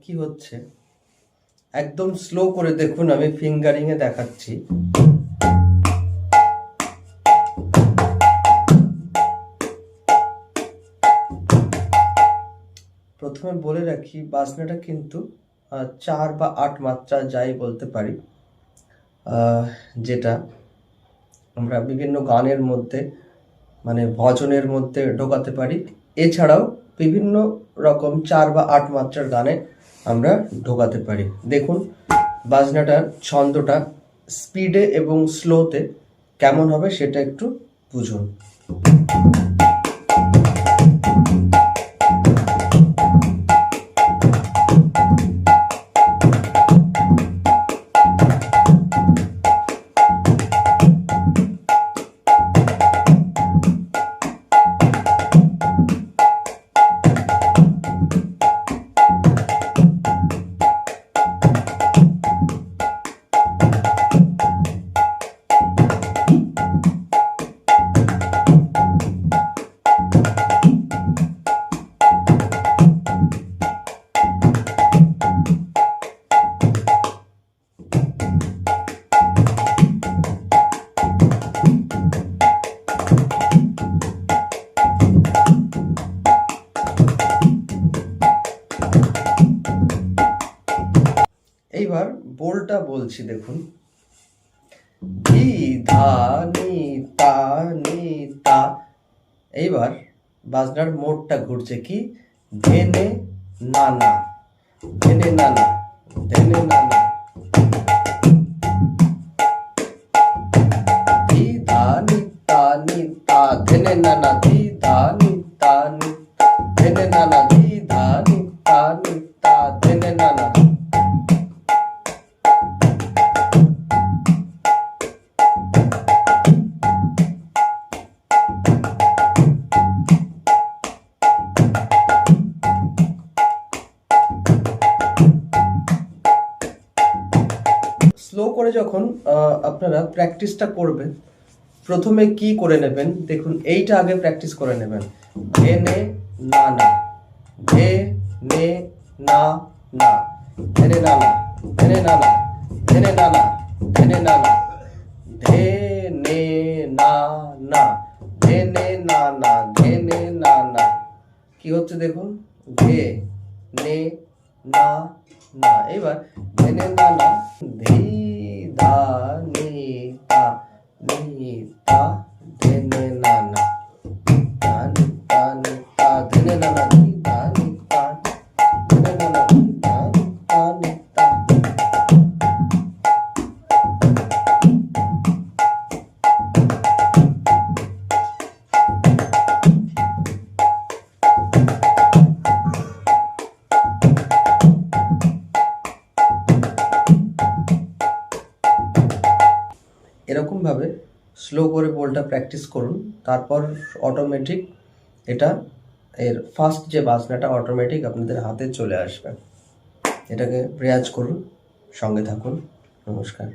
কি হচ্ছে একদম স্লো করে দেখুন, আমি ফিঙ্গারিং এ দেখাচ্ছি। প্রথমে বলে রাখি, বাজনাটা কিন্তু 4 বা 8 মাত্রা যাই বলতে পারি, যেটা আমরা বিভিন্ন গানের মধ্যে মানে ভজনের মধ্যে ঢোকাতে পারি। এছাড়াও বিভিন্ন রকম 4 বা 8 মাত্রার গানে আমরা ঢোকাতে পারি। দেখুন বাজনাটার ছন্দটা স্পিডে এবং স্লোতে কেমন হবে সেটা একটু বুঝুন। এইবার বোলটা বলছি, দেখুন ধি ধা নি তা নি তা। এইবার বাজনার মোড়টা ঘুরছে কি ধেনে না না, ধেনে না না, ধেনে না না, ধি ধা নি তা ধেনে না না, ধি ধা নি ধেনে না না, ধি ধা নি তা ধেনে না না। স্লো করে যখন আপনারা প্র্যাকটিসটা করবেন, প্রথমে কি করে নেবেন দেখুন, এইটা আগে প্র্যাকটিস করে নেবেন। ধে নে না না, ধে নে না না, ধেনে না না, ধেনে না না, ধেনে না না, ধেনে না না, ধে নে না না, ধেনে না না, ধেনে না না। কি হচ্ছে দেখুন, ধে নে না না। এবার ধেনে না না, ধি ধা নি তা ধেনে না না, তা নি তা ধেনে না না, ধি ধা নি তা ধেনে না না, ধি ধা নি তা। এরকমভাবে স্লো করে বলটা প্র্যাকটিস করুন, তারপর অটোমেটিক এটা এর ফার্স্ট যে বাজনাটা অটোমেটিক আপনাদের হাতে চলে আসবে। এটাকে রেয়াজ করুন, সঙ্গে থাকুন। নমস্কার।